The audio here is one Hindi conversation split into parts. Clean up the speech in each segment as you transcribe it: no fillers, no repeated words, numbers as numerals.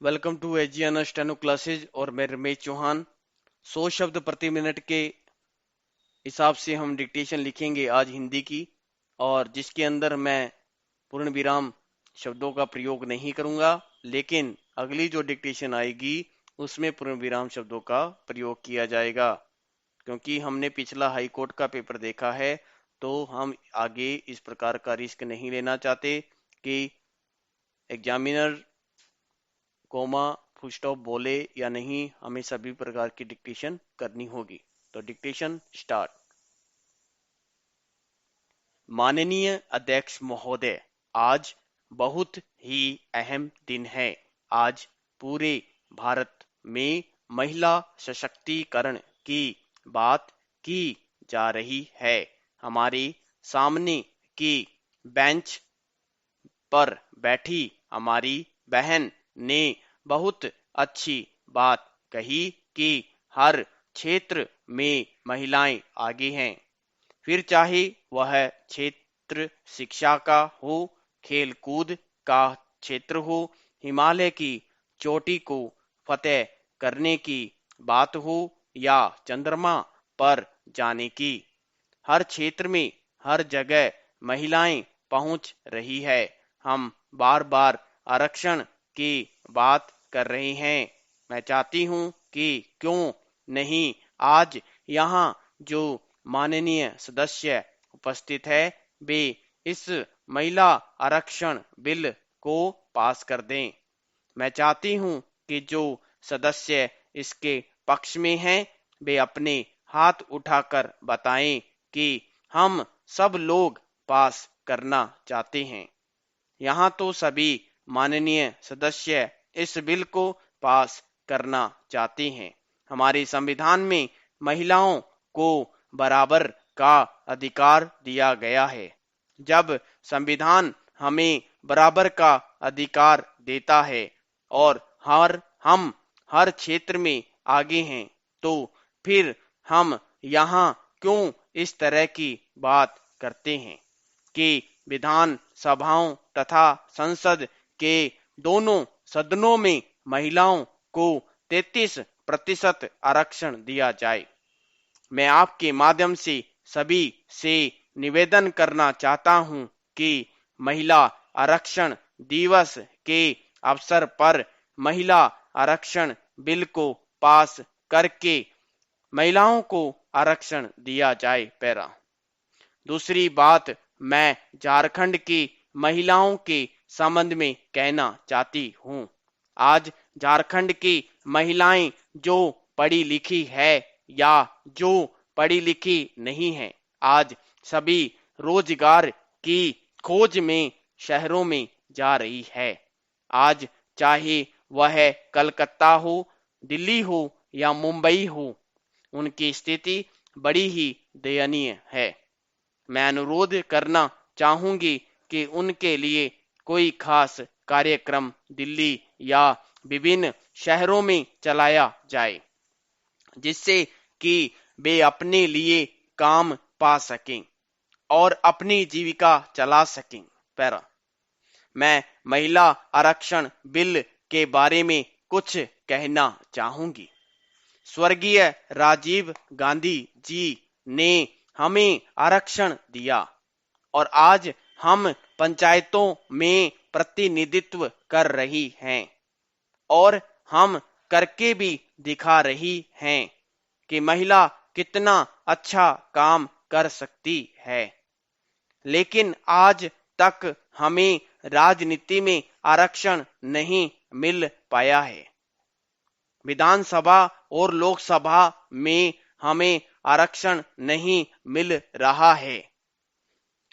Welcome to Aegean steno classes और मैं रमेश चौहान। 100 शब्द प्रति मिनट के हिसाब से हम डिक्टेशन लिखेंगे आज हिंदी की, और जिसके अंदर मैं पूर्ण विराम शब्दों का प्रयोग नहीं करूंगा, लेकिन अगली जो डिक्टेशन आएगी उसमें पूर्ण विराम शब्दों का प्रयोग किया जाएगा। क्योंकि हमने पिछला हाई कोर्ट का पेपर देखा है, तो हम आगे इस प्रकार का रिस्क नहीं लेना चाहते कि एग्जामिनर कोमा फुल स्टॉप बोले या नहीं। हमें सभी प्रकार की डिक्टेशन करनी होगी। तो डिक्टेशन स्टार्ट। माननीय अध्यक्ष महोदय, आज बहुत ही अहम दिन है। आज पूरे भारत में महिला सशक्तिकरण की बात की जा रही है। हमारे सामने की बेंच पर बैठी हमारी बहन ने बहुत अच्छी बात कही कि हर क्षेत्र में महिलाएं आगे हैं। फिर चाहे वह क्षेत्र शिक्षा का हो, खेल कूद का क्षेत्र हो, हिमालय की चोटी को फतेह करने की बात हो या चंद्रमा पर जाने की, हर क्षेत्र में हर जगह महिलाएं पहुंच रही है। हम बार बार आरक्षण की बात कर रहे हैं। मैं चाहती हूं कि क्यों नहीं आज यहाँ जो माननीय सदस्य उपस्थित है, वे इस महिला आरक्षण बिल को पास कर दें। मैं चाहती हूं कि जो सदस्य इसके पक्ष में हैं, वे अपने हाथ उठाकर बताएं कि हम सब लोग पास करना चाहते हैं। यहाँ तो सभी माननीय सदस्य इस बिल को पास करना चाहते हैं। हमारे संविधान में महिलाओं को बराबर का अधिकार दिया गया है। जब संविधान हमें बराबर का अधिकार देता है और हम हर क्षेत्र में आगे हैं, तो फिर हम यहाँ क्यों इस तरह की बात करते हैं कि विधान सभाओं तथा संसद के दोनों सदनों में महिलाओं को 33% आरक्षण दिया जाए। मैं आपके माध्यम से सभी से निवेदन करना चाहता हूं कि महिला आरक्षण दिवस के अवसर पर महिला आरक्षण बिल को पास करके महिलाओं को आरक्षण दिया जाए। पैरा दूसरी बात मैं झारखंड की महिलाओं के संबंध में कहना चाहती हूँ। आज झारखंड की महिलाएं जो पढ़ी लिखी है या जो पढ़ी लिखी नहीं है, आज सभी रोजगार की खोज में शहरों में जा रही है। आज चाहे वह कलकत्ता हो, दिल्ली हो या मुंबई हो, उनकी स्थिति बड़ी ही दयनीय है। मैं अनुरोध करना चाहूंगी कि उनके लिए कोई खास कार्यक्रम दिल्ली या विभिन्न शहरों में चलाया जाए, जिससे कि वे अपने लिए काम पा सकें और अपनी जीविका चला सकें। पैरा मैं महिला आरक्षण बिल के बारे में कुछ कहना चाहूंगी। स्वर्गीय राजीव गांधी जी ने हमें आरक्षण दिया और आज हम पंचायतों में प्रतिनिधित्व कर रही हैं और हम करके भी दिखा रही हैं कि महिला कितना अच्छा काम कर सकती है। लेकिन आज तक हमें राजनीति में आरक्षण नहीं मिल पाया है। विधानसभा और लोकसभा में हमें आरक्षण नहीं मिल रहा है।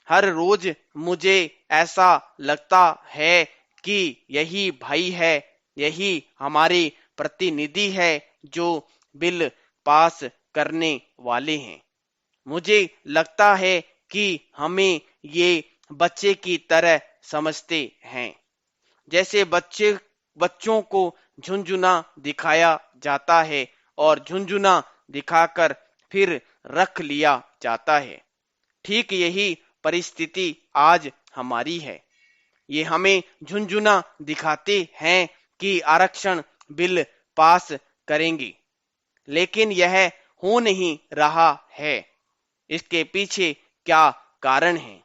हर रोज मुझे ऐसा लगता है कि यही भाई है, यही हमारे प्रतिनिधि है जो बिल पास करने वाले हैं। मुझे लगता है कि हमें ये बच्चे की तरह समझते हैं। जैसे बच्चों को झुनझुना दिखाया जाता है और झुनझुना दिखाकर फिर रख लिया जाता है, ठीक यही परिस्थिति आज हमारी है। ये हमें झुनझुना दिखाते हैं कि आरक्षण बिल पास करेंगे, लेकिन यह हो नहीं रहा है। इसके पीछे क्या कारण है?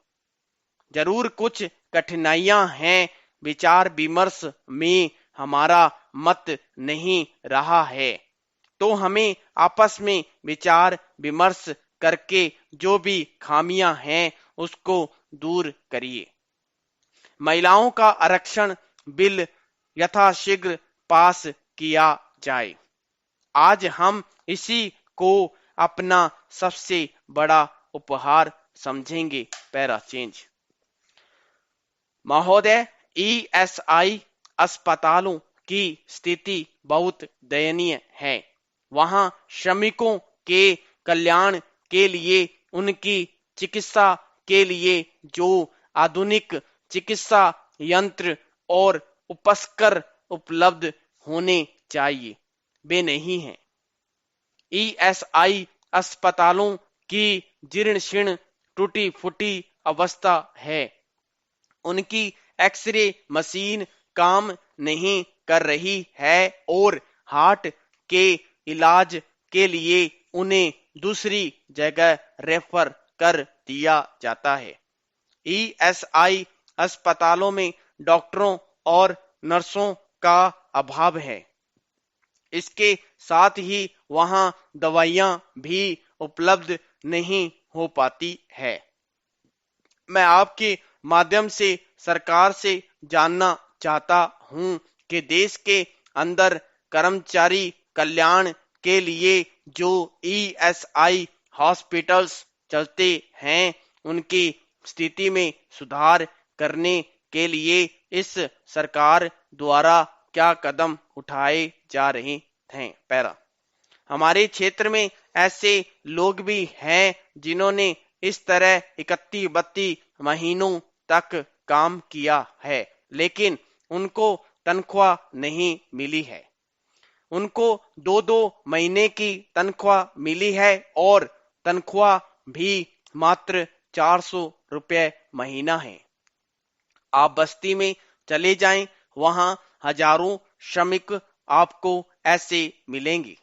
जरूर कुछ कठिनाइयां हैं। विचार विमर्श में हमारा मत नहीं रहा है, तो हमें आपस में विचार विमर्श करके जो भी खामियां हैं उसको दूर करिए। महिलाओं का आरक्षण बिल यथाशीघ्र पास किया जाए। आज हम इसी को अपना सबसे बड़ा उपहार समझेंगे। Para change. महोदय, ईएसआई अस्पतालों की स्थिति बहुत दयनीय है। वहां श्रमिकों के कल्याण के लिए, उनकी चिकित्सा के लिए जो आधुनिक चिकित्सा यंत्र और उपस्कर उपलब्ध होने चाहिए, वे नहीं हैं। ईएसआई अस्पतालों की जीर्ण शीर्ण टूटी फूटी अवस्था है। उनकी एक्सरे मशीन काम नहीं कर रही है और हार्ट के इलाज के लिए उन्हें दूसरी जगह रेफर कर दिया जाता है। ईएसआई अस्पतालों में डॉक्टरों और नर्सों का अभाव है। इसके साथ ही वहां दवाइयां भी उपलब्ध नहीं हो पाती है। मैं आपके माध्यम से सरकार से जानना चाहता हूं कि देश के अंदर कर्मचारी कल्याण के लिए जो ईएसआई हॉस्पिटल्स चलते हैं, उनकी स्थिति में सुधार करने के लिए इस सरकार द्वारा क्या कदम उठाए जा रहे हैं। पैरा। हमारे क्षेत्र में ऐसे लोग भी हैं जिन्होंने इस तरह 31-32 महीनों तक काम किया है, लेकिन उनको तनख्वाह नहीं मिली है। उनको 2-2 महीने की तनख्वाह मिली है और तनख्वाह भी मात्र 400 रुपये महीना है। आप बस्ती में चले जाएं, वहां हजारों श्रमिक आपको ऐसे मिलेंगे।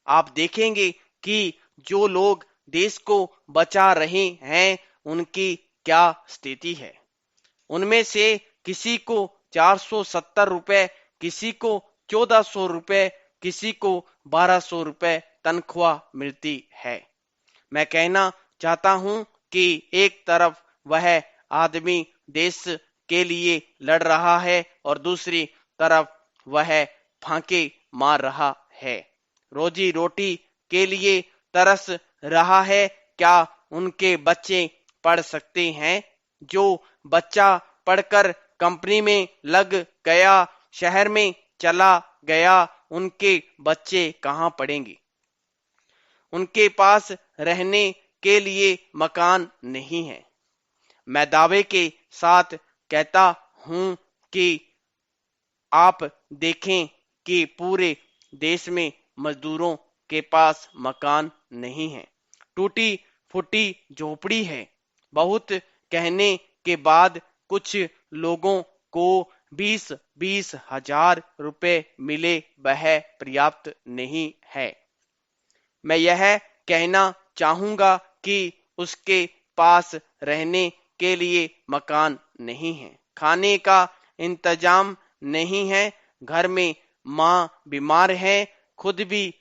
आप देखेंगे कि जो लोग देश को बचा रहे हैं, उनकी क्या स्थिति है। उनमें से किसी को 470 रुपए, किसी को 1400 रुपए, किसी को 1200 रुपए तनख्वाह मिलती है। मैं कहना चाहता हूं कि एक तरफ वह आदमी देश के लिए लड़ रहा है और दूसरी तरफ वह फांके मार रहा है, रोजी रोटी के लिए तरस रहा है। क्या उनके बच्चे पढ़ सकते हैं? जो बच्चा पढ़कर कंपनी में लग गया, शहर में चला गया, उनके बच्चे कहाँ पढ़ेंगे? उनके पास रहने के लिए मकान नहीं है। मैं दावे के साथ कहता हूं कि आप देखें कि पूरे देश में मजदूरों के पास मकान नहीं है। टूटी फूटी झोपड़ी है। बहुत कहने के बाद कुछ लोगों को 20-20 हजार रुपए मिले, वह पर्याप्त नहीं है। मैं यह कहना चाहूंगा कि उसके पास रहने के लिए मकान नहीं है, खाने का इंतजाम नहीं है, घर में माँ बीमार है, खुद भी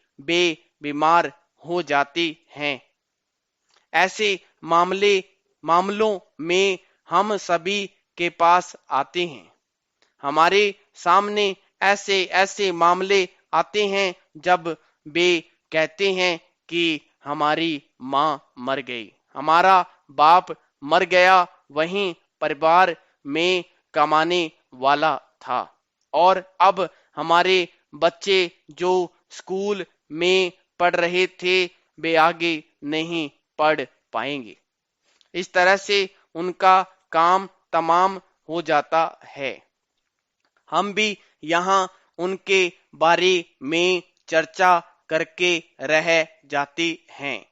बीमार हो जाती हैं। ऐसे मामलों में हम सभी के पास आते हैं। हमारे सामने ऐसे ऐसे मामले आते हैं जब वे कहते हैं कि हमारी माँ मर गई, हमारा बाप मर गया, वहीं परिवार में कमाने वाला था और अब हमारे बच्चे जो स्कूल में पढ़ रहे थे, वे आगे नहीं पढ़ पाएंगे। इस तरह से उनका काम तमाम हो जाता है। हम भी यहाँ उनके बारे में चर्चा करके रह जाते हैं।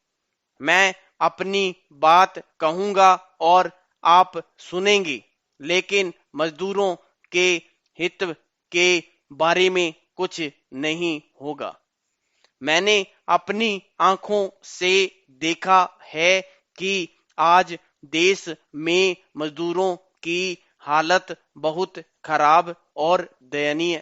मैं अपनी बात कहूंगा और आप सुनेंगे, लेकिन मजदूरों के हित के बारे में कुछ नहीं होगा। मैंने अपनी आंखों से देखा है कि आज देश में मजदूरों की हालत बहुत खराब और दयनीय